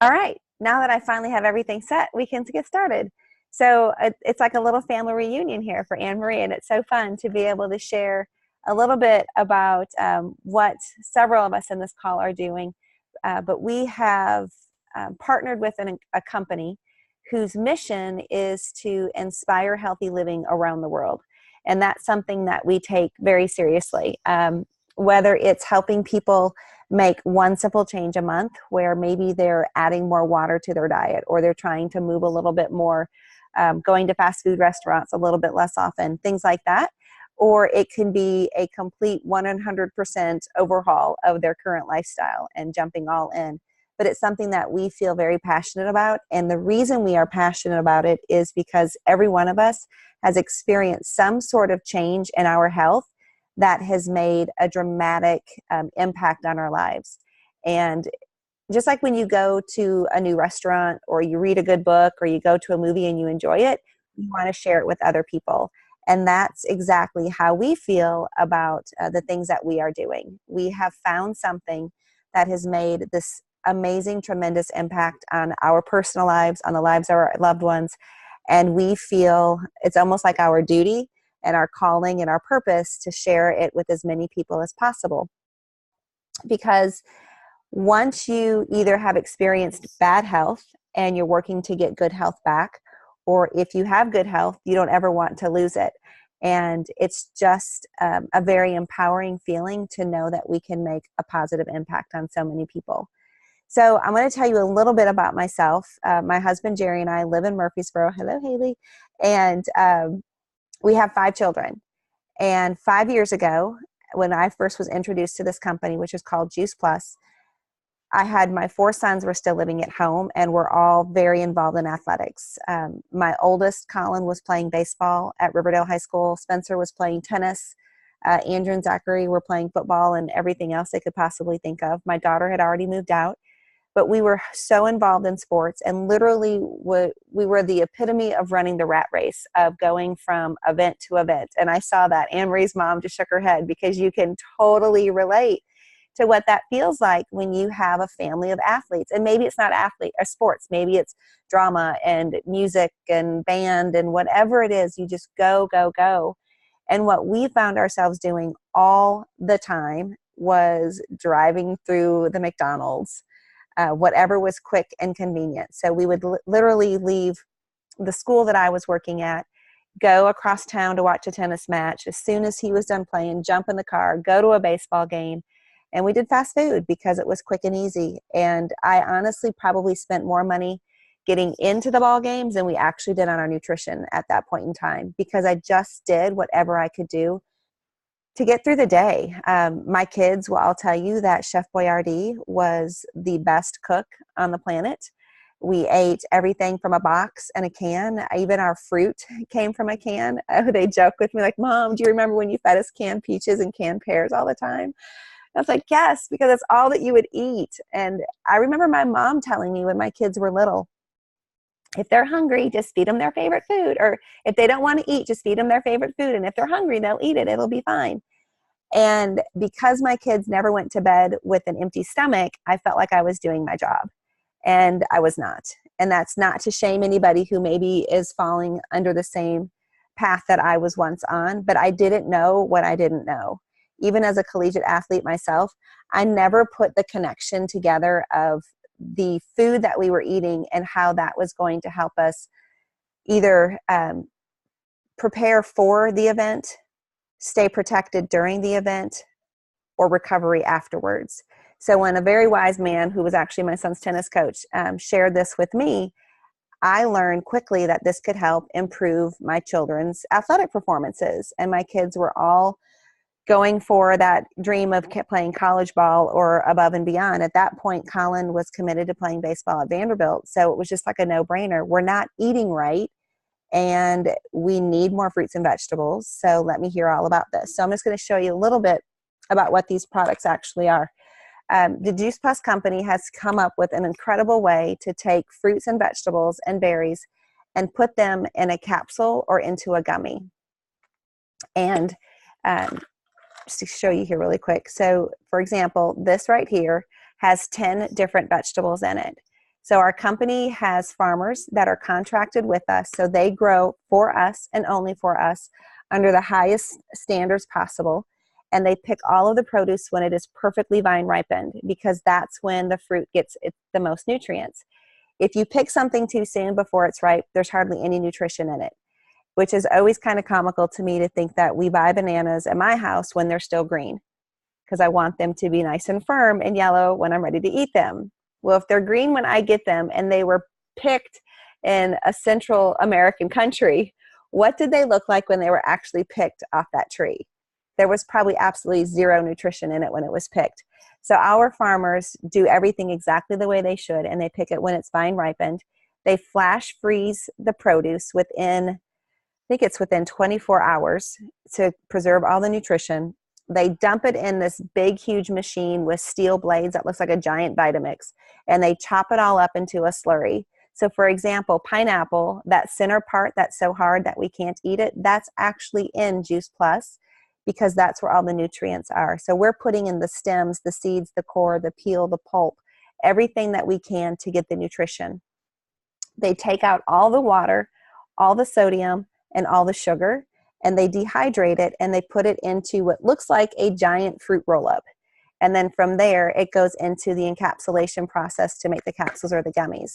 All right, now that I finally have everything set, we can get started. So it's like a little family reunion here for Anne Marie, and it's so fun to be able to share a little bit about what several of us in this call are doing. But we have partnered with a company whose mission is to inspire healthy living around the world. And that's something that we take very seriously. Whether it's helping people make one simple change a month where maybe they're adding more water to their diet, or they're trying to move a little bit more, going to fast food restaurants a little bit less often, things like that. Or it can be a complete 100% overhaul of their current lifestyle and jumping all in. But it's something that we feel very passionate about. And the reason we are passionate about it is because every one of us has experienced some sort of change in our health that has made a dramatic impact on our lives. And just like when you go to a new restaurant, or you read a good book, or you go to a movie and you enjoy it, you want to share it with other people. And that's exactly how we feel about the things that we are doing. We have found something that has made this amazing, tremendous impact on our personal lives, on the lives of our loved ones. And we feel it's almost like our duty and our calling and our purpose to share it with as many people as possible. Because once you either have experienced bad health and you're working to get good health back, or if you have good health, you don't ever want to lose it. And it's just a very empowering feeling to know that we can make a positive impact on so many people. So I'm going to tell you a little bit about myself. My husband, Jerry, and I live in Murfreesboro. Hello, Haley. And we have 5 children. And 5 years ago, when I first was introduced to this company, which is called Juice Plus, I had my 4 sons were still living at home, and we're all very involved in athletics. My oldest, Colin, was playing baseball at Riverdale High School. Spencer was playing tennis. Andrew and Zachary were playing football and everything else they could possibly think of. My daughter had already moved out. But we were so involved in sports, and literally we were the epitome of running the rat race, of going from event to event. And I saw that. Anne Marie's mom just shook her head, because you can totally relate to what that feels like when you have a family of athletes. And maybe it's not athlete or sports. Maybe it's drama and music and band and whatever it is. You just go, go, go. And what we found ourselves doing all the time was driving through the McDonald's, whatever was quick and convenient. So we would literally leave the school that I was working at, go across town to watch a tennis match. As soon as he was done playing, jump in the car, go to a baseball game. And we did fast food because it was quick and easy. And I honestly probably spent more money getting into the ball games than we actually did on our nutrition at that point in time, because I just did whatever I could do to get through the day. My kids will all tell you that Chef Boyardee was the best cook on the planet. We ate everything from a box and a can. Even our fruit came from a can. They joke with me like, Mom, do you remember when you fed us canned peaches and canned pears all the time? I was like, yes, because that's all that you would eat. And I remember my mom telling me when my kids were little, if they're hungry, just feed them their favorite food. Or if they don't want to eat, just feed them their favorite food. And if they're hungry, they'll eat it. It'll be fine. And because my kids never went to bed with an empty stomach, I felt like I was doing my job. And I was not. And that's not to shame anybody who maybe is falling under the same path that I was once on. But I didn't know what I didn't know. Even as a collegiate athlete myself, I never put the connection together of the food that we were eating and how that was going to help us either prepare for the event, stay protected during the event, or recovery afterwards. So when a very wise man, who was actually my son's tennis coach, shared this with me, I learned quickly that this could help improve my children's athletic performances. And my kids were all going for that dream of playing college ball or above and beyond. At that point, Colin was committed to playing baseball at Vanderbilt. So it was just like a no-brainer. We're not eating right, and we need more fruits and vegetables. So let me hear all about this. So I'm just going to show you a little bit about what these products actually are. The Juice Plus company has come up with an incredible way to take fruits and vegetables and berries and put them in a capsule or into a gummy. And just to show you here really quick. So for example, this right here has 10 different vegetables in it. So our company has farmers that are contracted with us, so they grow for us and only for us under the highest standards possible. And they pick all of the produce when it is perfectly vine ripened, because that's when the fruit gets the most nutrients. If you pick something too soon before it's ripe, there's hardly any nutrition in it, which is always kind of comical to me to think that we buy bananas at my house when they're still green, because I want them to be nice and firm and yellow when I'm ready to eat them. Well, if they're green when I get them and they were picked in a Central American country, what did they look like when they were actually picked off that tree? There was probably absolutely zero nutrition in it when it was picked. So our farmers do everything exactly the way they should, and they pick it when it's vine ripened. They flash freeze the produce within 24 hours to preserve all the nutrition. They dump it in this big, huge machine with steel blades that looks like a giant Vitamix, and they chop it all up into a slurry. So for example, pineapple, that center part that's so hard that we can't eat it, that's actually in Juice Plus, because that's where all the nutrients are. So we're putting in the stems, the seeds, the core, the peel, the pulp, everything that we can to get the nutrition. They take out all the water, all the sodium, and all the sugar, and they dehydrate it, and they put it into what looks like a giant fruit roll-up. And then from there, it goes into the encapsulation process to make the capsules or the gummies.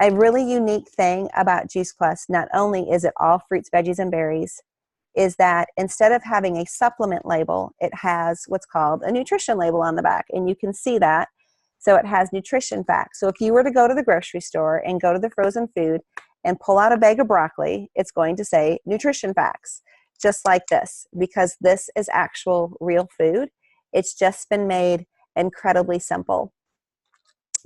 A really unique thing about Juice Plus, not only is it all fruits, veggies, and berries, is that instead of having a supplement label, it has what's called a nutrition label on the back, and you can see that. So it has nutrition facts. So if you were to go to the grocery store and go to the frozen food and pull out a bag of broccoli, it's going to say nutrition facts, just like this, because this is actual real food. It's just been made incredibly simple.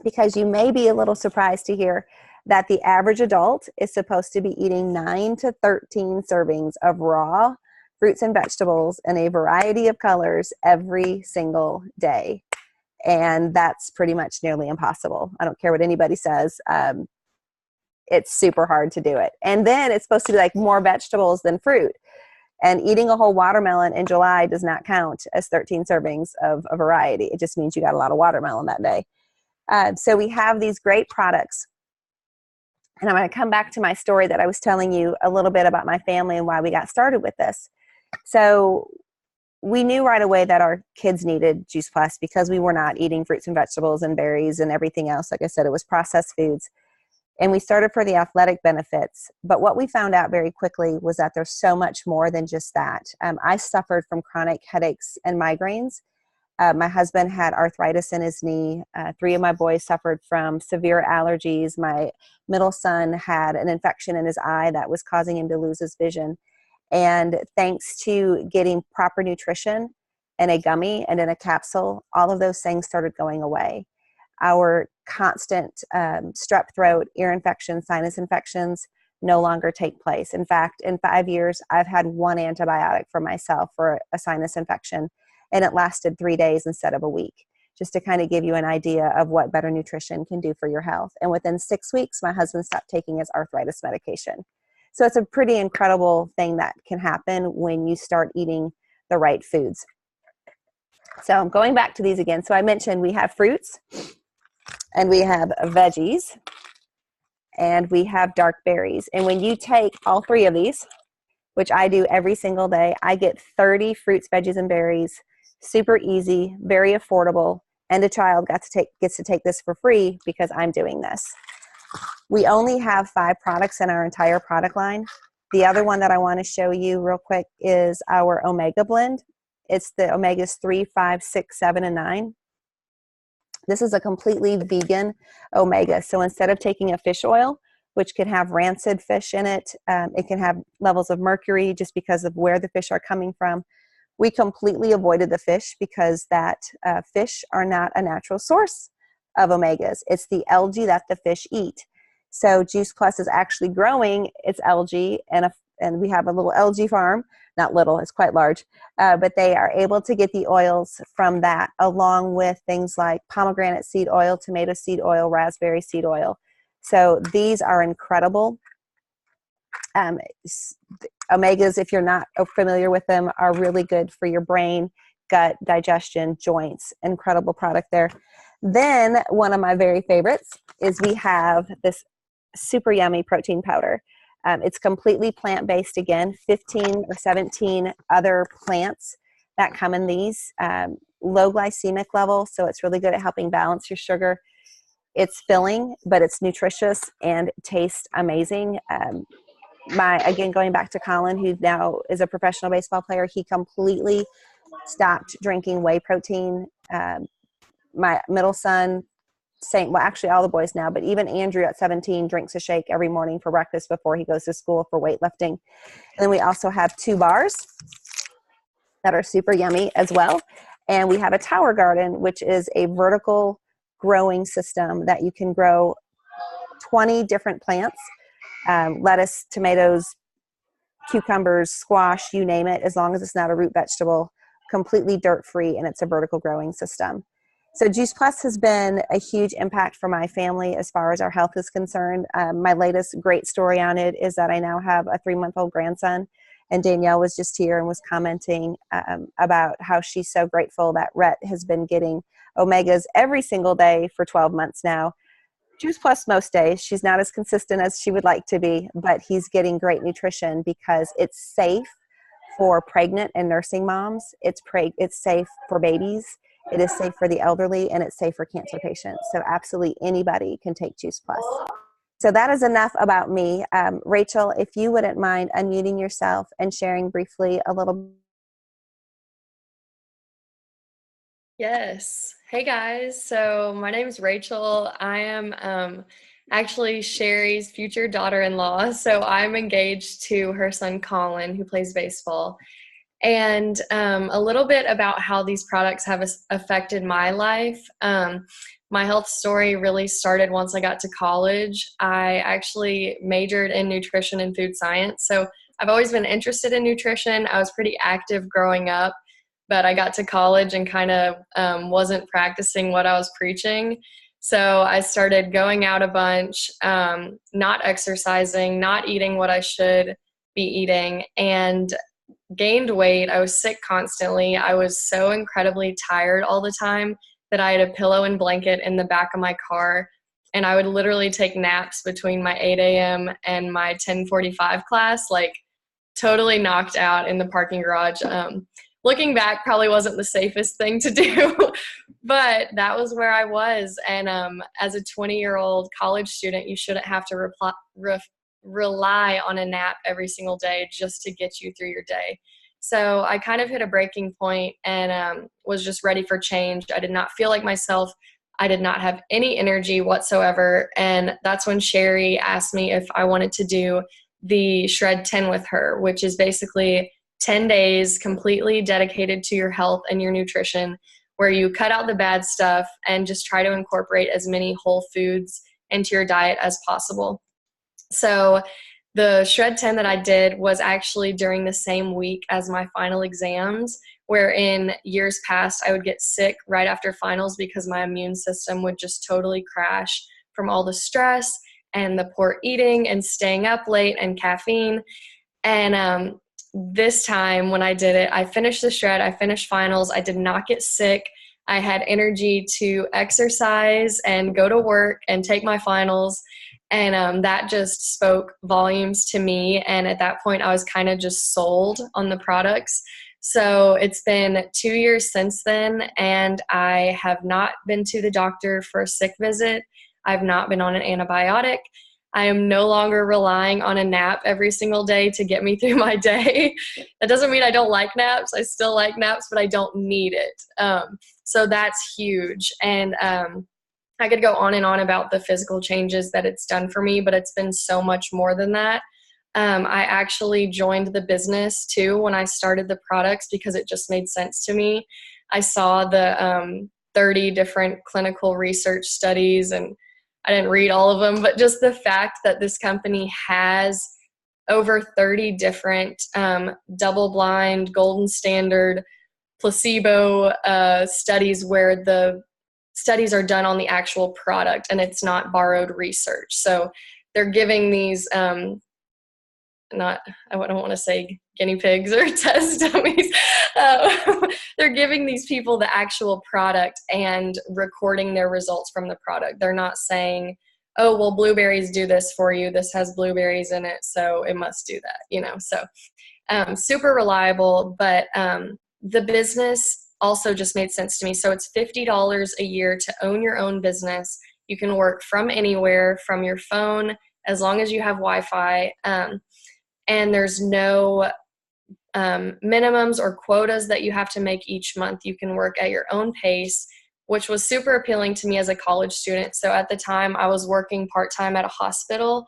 Because you may be a little surprised to hear that the average adult is supposed to be eating 9 to 13 servings of raw fruits and vegetables in a variety of colors every single day. And that's pretty much nearly impossible. I don't care what anybody says. It's super hard to do it. And then it's supposed to be like more vegetables than fruit. And eating a whole watermelon in July does not count as 13 servings of a variety. It just means you got a lot of watermelon that day. So we have these great products. And I'm going to come back to my story that I was telling you a little bit about my family and why we got started with this. So we knew right away that our kids needed Juice Plus because we were not eating fruits and vegetables and berries and everything else. Like I said, it was processed foods. And we started for the athletic benefits. But what we found out very quickly was that there's so much more than just that. I suffered from chronic headaches and migraines. My husband had arthritis in his knee. 3 of my boys suffered from severe allergies. My middle son had an infection in his eye that was causing him to lose his vision. And thanks to getting proper nutrition in a gummy and in a capsule, all of those things started going away. Our constant strep throat, ear infections, sinus infections no longer take place. In fact, in 5 years, I've had 1 antibiotic for myself for a sinus infection, and it lasted 3 days instead of a week, just to kind of give you an idea of what better nutrition can do for your health. And within 6 weeks, my husband stopped taking his arthritis medication. So it's a pretty incredible thing that can happen when you start eating the right foods. So I'm going back to these again. So I mentioned we have fruits, and we have veggies, and we have dark berries. And when you take all 3 of these, which I do every single day, I get 30 fruits, veggies, and berries. Super easy, very affordable, and a child gets to take this for free because I'm doing this. We only have 5 products in our entire product line. The other one that I want to show you real quick is our Omega Blend. It's the Omegas 3, 5, 6, 7, and 9. This is a completely vegan omega. So instead of taking a fish oil, which can have rancid fish in it, it can have levels of mercury just because of where the fish are coming from. We completely avoided the fish because that fish are not a natural source of omegas. It's the algae that the fish eat. So Juice Plus is actually growing its algae, and we have a little algae farm. Not little, it's quite large. But they are able to get the oils from that, along with things like pomegranate seed oil, tomato seed oil, raspberry seed oil. So these are incredible. Omegas, if you're not familiar with them, are really good for your brain, gut, digestion, joints. Incredible product there. Then one of my very favorites is we have this super yummy protein powder. It's completely plant-based again, 15 or 17 other plants that come in these. Low glycemic level, so it's really good at helping balance your sugar. It's filling, but it's nutritious and tastes amazing. Again, going back to Colin, who now is a professional baseball player, he completely stopped drinking whey protein. My middle son, actually all the boys now, but even Andrew at 17 drinks a shake every morning for breakfast before he goes to school for weightlifting. And then we also have 2 bars that are super yummy as well. And we have a tower garden, which is a vertical growing system that you can grow 20 different plants, lettuce, tomatoes, cucumbers, squash, you name it, as long as it's not a root vegetable, completely dirt free, and it's a vertical growing system. So Juice Plus has been a huge impact for my family as far as our health is concerned. My latest great story on it is that I now have a 3-month-old grandson, and Danielle was just here and was commenting about how she's so grateful that Rhett has been getting omegas every single day for 12 months now. Juice Plus most days. She's not as consistent as she would like to be, but he's getting great nutrition because it's safe for pregnant and nursing moms. It's safe for babies. It is safe for the elderly, and it's safe for cancer patients. So absolutely anybody can take Juice Plus. So that is enough about me. Rachel, if you wouldn't mind unmuting yourself and sharing briefly a little. Yes. Hey guys. So my name is Rachel. I am actually Sherry's future daughter-in-law. So I'm engaged to her son Colin, who plays baseball. And a little bit about how these products have affected my life. My health story really started once I got to college. I actually majored in nutrition and food science. So I've always been interested in nutrition. I was pretty active growing up, but I got to college and kind of wasn't practicing what I was preaching. So I started going out a bunch, not exercising, not eating what I should be eating, and gained weight. I was sick constantly. I was so incredibly tired all the time that I had a pillow and blanket in the back of my car, and I would literally take naps between my 8 a.m. and my 10:45 class, like totally knocked out in the parking garage. Looking back, probably wasn't the safest thing to do, but that was where I was. And as a 20-year-old college student, you shouldn't have to rely on a nap every single day just to get you through your day. So I kind of hit a breaking point and was just ready for change. I did not feel like myself. I did not have any energy whatsoever. And that's when Sherry asked me if I wanted to do the Shred 10 with her, which is basically 10 days completely dedicated to your health and your nutrition, where you cut out the bad stuff and just try to incorporate as many whole foods into your diet as possible. So the Shred 10 that I did was actually during the same week as my final exams, where in years past I would get sick right after finals because my immune system would just totally crash from all the stress and the poor eating and staying up late and caffeine. And this time when I did it, I finished the Shred, I finished finals, I did not get sick. I had energy to exercise and go to work and take my finals. And that just spoke volumes to me. And at that point, I was kind of just sold on the products. So it's been 2 years since then, and I have not been to the doctor for a sick visit. I've not been on an antibiotic. I am no longer relying on a nap every single day to get me through my day. That doesn't mean I don't like naps. I still like naps, but I don't need it. So that's huge. And I could go on and on about the physical changes that it's done for me, but it's been so much more than that. I actually joined the business too when I started the products because it just made sense to me. I saw the 30 different clinical research studies, and I didn't read all of them, but just the fact that this company has over 30 different double-blind, golden standard, placebo studies where the studies are done on the actual product and it's not borrowed research. So they're giving these, I don't want to say guinea pigs or test dummies. They're giving these people the actual product and recording their results from the product. They're not saying, oh, well, blueberries do this for you. This has blueberries in it, so it must do that, So super reliable, but the business also just made sense to me. So it's $50 a year to own your own business. You can work from anywhere, from your phone, as long as you have Wi-Fi. And there's no minimums or quotas that you have to make each month. You can work at your own pace, which was super appealing to me as a college student. So at the time, I was working part-time at a hospital,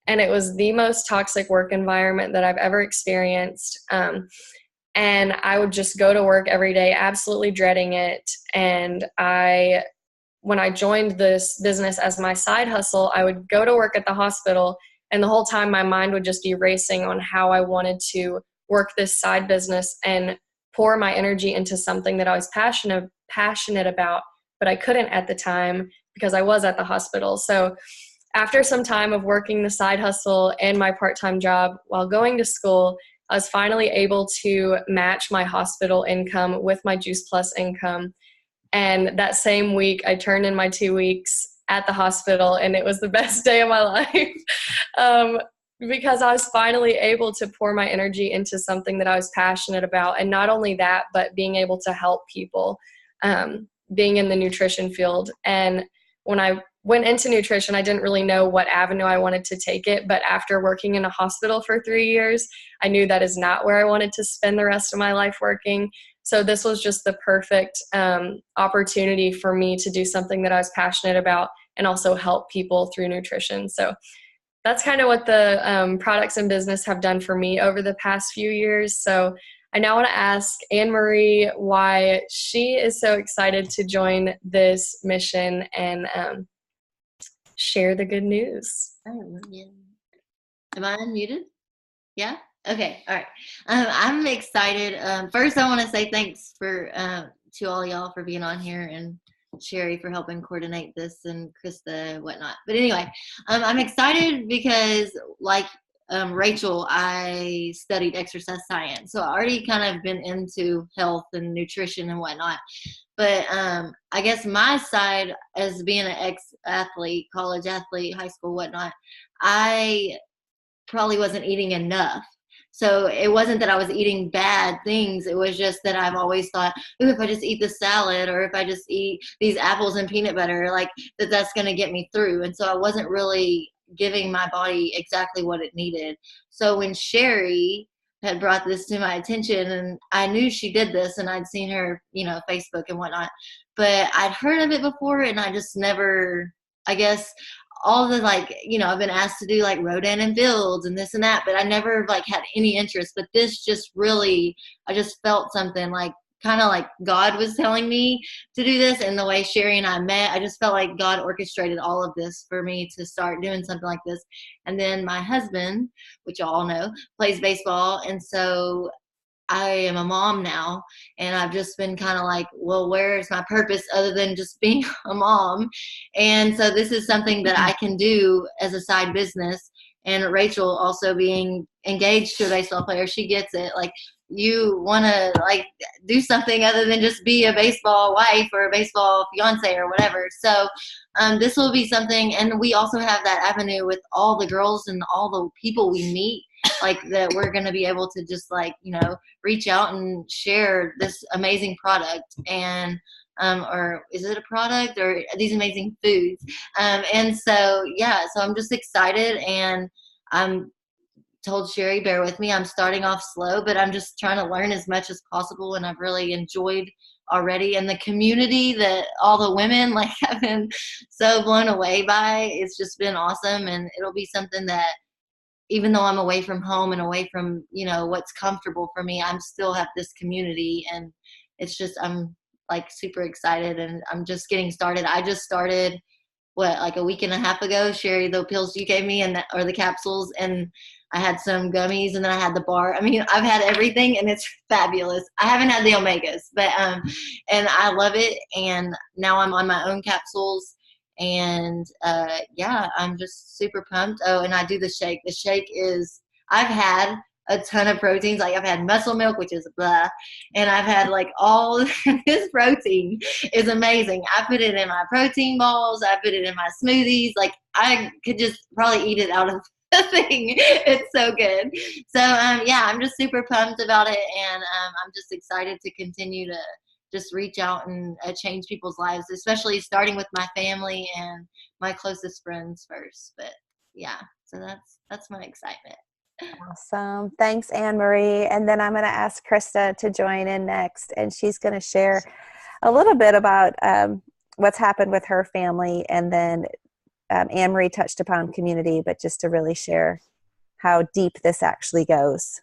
and it was the most toxic work environment that I've ever experienced. And I would just go to work every day, absolutely dreading it. And when I joined this business as my side hustle, I would go to work at the hospital, and the whole time my mind would just be racing on how I wanted to work this side business and pour my energy into something that I was passionate about, but I couldn't at the time because I was at the hospital. So after some time of working the side hustle and my part-time job while going to school, I was finally able to match my hospital income with my Juice Plus income. And that same week, I turned in my 2 weeks at the hospital, and it was the best day of my life. Because I was finally able to pour my energy into something that I was passionate about. And not only that, but being able to help people, being in the nutrition field. And when I went into nutrition, I didn't really know what avenue I wanted to take it. But after working in a hospital for 3 years, I knew that is not where I wanted to spend the rest of my life working. So this was just the perfect opportunity for me to do something that I was passionate about and also help people through nutrition. So that's kind of what the products and business have done for me over the past few years. So I now want to ask Anne Marie why she is so excited to join this mission and share the good news. Oh, yeah. Am I unmuted? Yeah? Okay. All right. I'm excited. First, I want to say thanks to all y'all for being on here, and Sherry for helping coordinate this, and Krista and whatnot. But anyway, I'm excited because, like Rachel, I studied exercise science. So I already kind of been into health and nutrition and whatnot. But I guess my side, as being an ex-athlete, college athlete, high school, whatnot, I probably wasn't eating enough. So it wasn't that I was eating bad things. It was just that I've always thought, ooh, if I just eat this salad, or if I just eat these apples and peanut butter, like that's going to get me through. And so I wasn't really giving my body exactly what it needed. So when Sherry had brought this to my attention, and I knew she did this, and I'd seen her, Facebook and whatnot, but I'd heard of it before, and I just never, I guess, all the I've been asked to do like Rodan and Fields and this and that, but I never had any interest. But this just really, I just felt something kind of like God was telling me to do this. And the way Sherry and I met, I just felt like God orchestrated all of this for me to start doing something like this. And then my husband, which you all know, plays baseball. And so I am a mom now, and I've just been kind of like, well, where's my purpose other than just being a mom? And so this is something that I can do as a side business. And Rachel also being engaged to a baseball player, she gets it. You want to do something other than just be a baseball wife or a baseball fiance or whatever. So this will be something. And we also have that avenue with all the girls and all the people we meet, that we're going to be able to just reach out and share this amazing product, and or is it a product, or these amazing foods. And so, yeah, so I'm just excited, and I'm told Sherry, bear with me, I'm starting off slow, but I'm just trying to learn as much as possible, and I've really enjoyed already. And the community that all the women have been so blown away by, it's just been awesome. And it'll be something that, even though I'm away from home and away from, what's comfortable for me, I'm still have this community. And it's just, I'm super excited, and I'm just getting started. I just started a week and a half ago, Sherry, the pills you gave me, or the capsules, and I had some gummies, and then I had the bar. I mean, I've had everything, and it's fabulous. I haven't had the omegas, but and I love it. And now I'm on my own capsules, and yeah, I'm just super pumped. Oh, and I do the shake. The shake is, I've had a ton of proteins. Like I've had muscle milk, which is blah, and I've had like all this protein is amazing. I put it in my protein balls. I put it in my smoothies. Like I could just probably eat it out of the thing. It's so good. So yeah, I'm just super pumped about it, and I'm just excited to continue to just reach out and change people's lives, especially starting with my family and my closest friends first. But yeah, so that's my excitement. Awesome. Thanks, Anne Marie. And then I'm going to ask Krista to join in next, and she's going to share a little bit about what's happened with her family. And then Anne Marie touched upon community, but just to really share how deep this actually goes.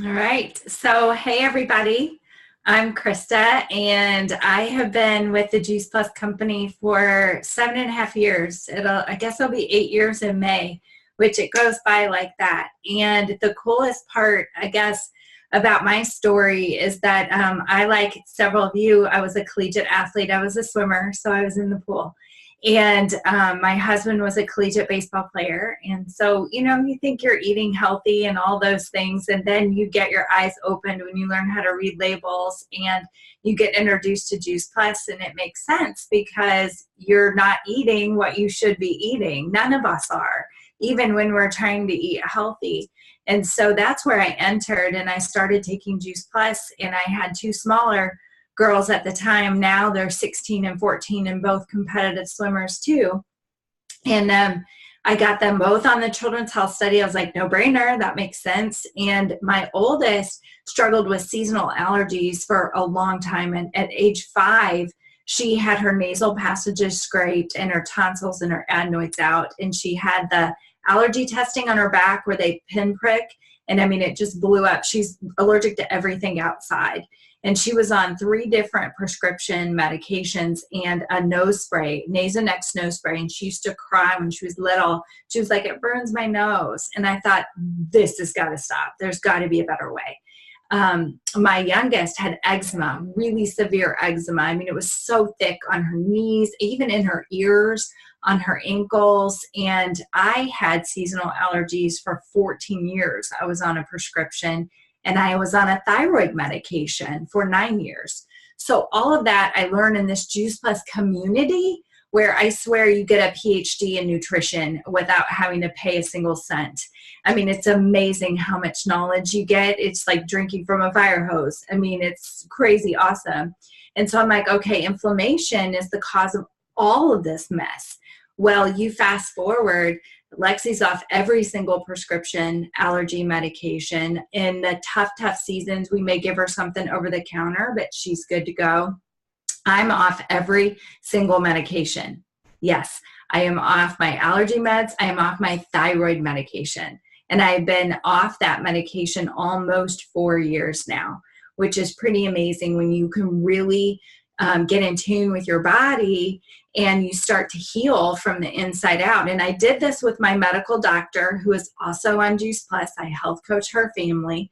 All right. So, hey, everybody. I'm Krista, and I have been with the Juice Plus company for 7.5 years. I guess it'll be 8 years in May, which it goes by like that. And the coolest part, I guess, about my story is that I, like several of you, I was a collegiate athlete. I was a swimmer, so I was in the pool. And my husband was a collegiate baseball player. And so, you think you're eating healthy and all those things, and then you get your eyes opened when you learn how to read labels and you get introduced to Juice Plus, and it makes sense because you're not eating what you should be eating. None of us are, even when we're trying to eat healthy. And so that's where I entered, and I started taking Juice Plus, and I had two smaller girls at the time. Now they're 16 and 14 and both competitive swimmers too. And I got them both on the Children's Health Study. I was like, no brainer, that makes sense. And my oldest struggled with seasonal allergies for a long time. And at age 5, she had her nasal passages scraped and her tonsils and her adenoids out. And she had the allergy testing on her back where they pinprick. And I mean, it just blew up. She's allergic to everything outside. And she was on 3 different prescription medications and a nose spray, Nasonex nose spray. And she used to cry when she was little. She was like, it burns my nose. And I thought, this has got to stop. There's got to be a better way. My youngest had eczema, really severe eczema. I mean, it was so thick on her knees, even in her ears, on her ankles. And I had seasonal allergies for 14 years. I was on a prescription. And I was on a thyroid medication for 9 years. So all of that I learned in this Juice Plus community, where I swear you get a PhD in nutrition without having to pay a single cent. I mean, it's amazing how much knowledge you get. It's like drinking from a fire hose. I mean, it's crazy awesome. And so I'm like, okay, inflammation is the cause of all of this mess. Well, you fast forward, Lexi's off every single prescription allergy medication. In the tough seasons, we may give her something over the counter, but she's good to go. I'm off every single medication. Yes, I am off my allergy meds. I am off my thyroid medication. And I've been off that medication almost 4 years now, which is pretty amazing when you can really get in tune with your body and you start to heal from the inside out. And I did this with my medical doctor, who is also on Juice Plus. I health coach her family.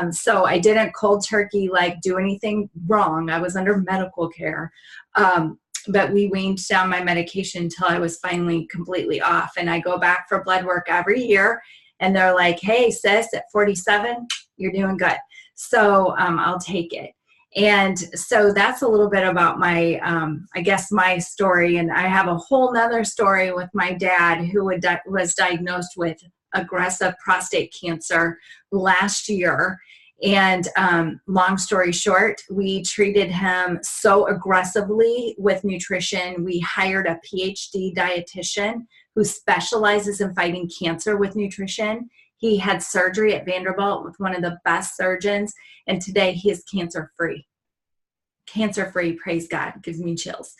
So I didn't cold turkey, like do anything wrong. I was under medical care. But we weaned down my medication until I was finally completely off. And I go back for blood work every year. And they're like, hey, sis, at 47, you're doing good. So I'll take it. And so that's a little bit about my, I guess, my story. And I have a whole nother story with my dad, who was diagnosed with aggressive prostate cancer last year. And long story short, we treated him so aggressively with nutrition. We hired a PhD dietitian who specializes in fighting cancer with nutrition. He had surgery at Vanderbilt with one of the best surgeons, and today he is cancer-free. Cancer-free, praise God, gives me chills.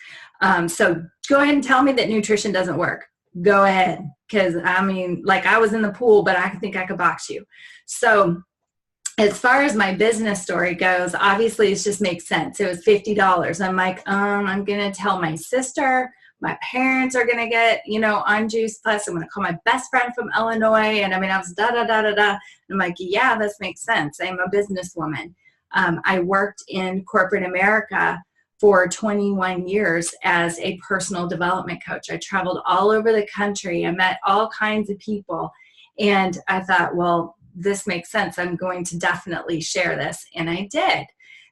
So go ahead and tell me that nutrition doesn't work. Go ahead, because I mean, like, I was in the pool, but I think I could box you. So as far as my business story goes, obviously it just makes sense. It was $50. I'm like, I'm going to tell my sister. My parents are going to get, on Juice Plus. I'm going to call my best friend from Illinois. And I mean, I was da-da-da-da-da. I'm like, yeah, this makes sense. I'm a businesswoman. I worked in corporate America for 21 years as a personal development coach. I traveled all over the country. I met all kinds of people. And I thought, well, this makes sense. I'm going to definitely share this. And I did.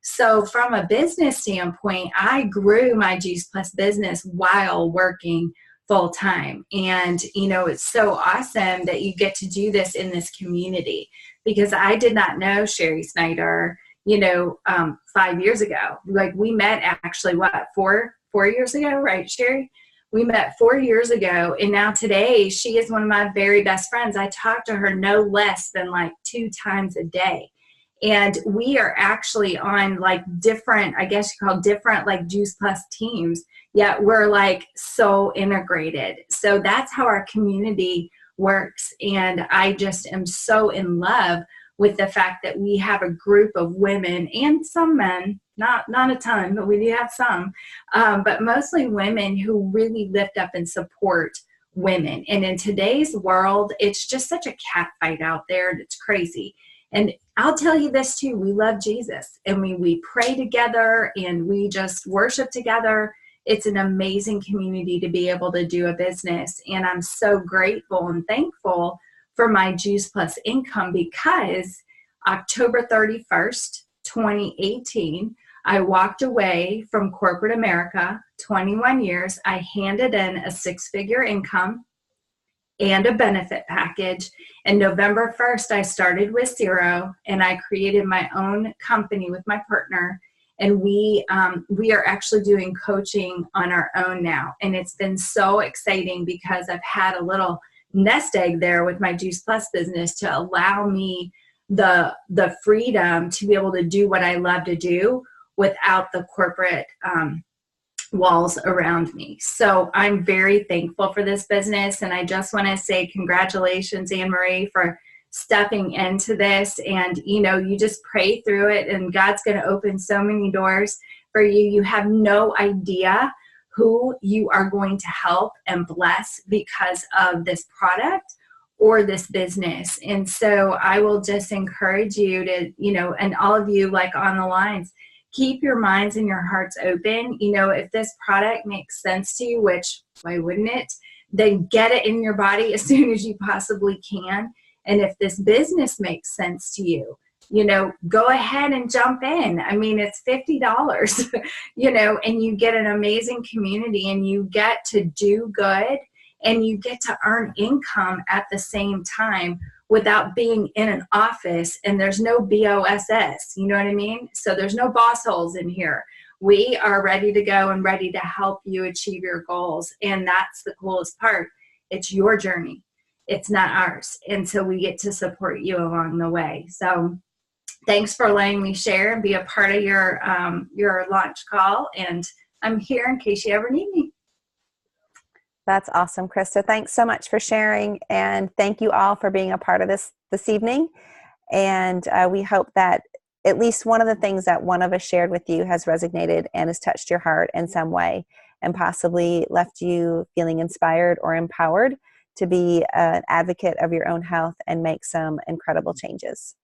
So from a business standpoint, I grew my Juice Plus business while working full time. And, it's so awesome that you get to do this in this community, because I did not know Sherry Snyder, 5 years ago. Like, we met actually, four years ago, right, Sherry? We met 4 years ago, and now today she is one of my very best friends. I talk to her no less than like 2 times a day. And we are actually on like different, I guess you call different like Juice Plus teams, yet we're like so integrated. So that's how our community works. And I just am so in love with the fact that we have a group of women and some men, not a ton, but we do have some, but mostly women who really lift up and support women. And in today's world, it's just such a cat fight out there. It's crazy. And I'll tell you this too, we love Jesus, and we pray together and we just worship together. It's an amazing community to be able to do a business. And I'm so grateful and thankful for my Juice Plus income, because October 31st, 2018, I walked away from corporate America, 21 years. I handed in a 6-figure income and a benefit package. And November 1st, I started with 0, and I created my own company with my partner. And we are actually doing coaching on our own now. And it's been so exciting because I've had a little nest egg there with my Juice Plus business to allow me the freedom to be able to do what I love to do without the corporate walls around me. So I'm very thankful for this business. And I just want to say congratulations, Anne Marie, for stepping into this. And, you just pray through it, and God's going to open so many doors for you. You have no idea who you are going to help and bless because of this product or this business. And so I will just encourage you to, and all of you like on the lines, keep your minds and your hearts open. If this product makes sense to you, which why wouldn't it, then get it in your body as soon as you possibly can. And if this business makes sense to you, go ahead and jump in. I mean, it's $50, and you get an amazing community, and you get to do good, and you get to earn income at the same time without being in an office, and there's no BOSS, you know what I mean? So there's no boss holes in here. We are ready to go and ready to help you achieve your goals. And that's the coolest part. It's your journey. It's not ours. And so we get to support you along the way. So thanks for letting me share and be a part of your launch call. And I'm here in case you ever need me. That's awesome, Krista. Thanks so much for sharing. And thank you all for being a part of this evening. And we hope that at least one of the things that one of us shared with you has resonated and has touched your heart in some way, and possibly left you feeling inspired or empowered to be an advocate of your own health and make some incredible changes.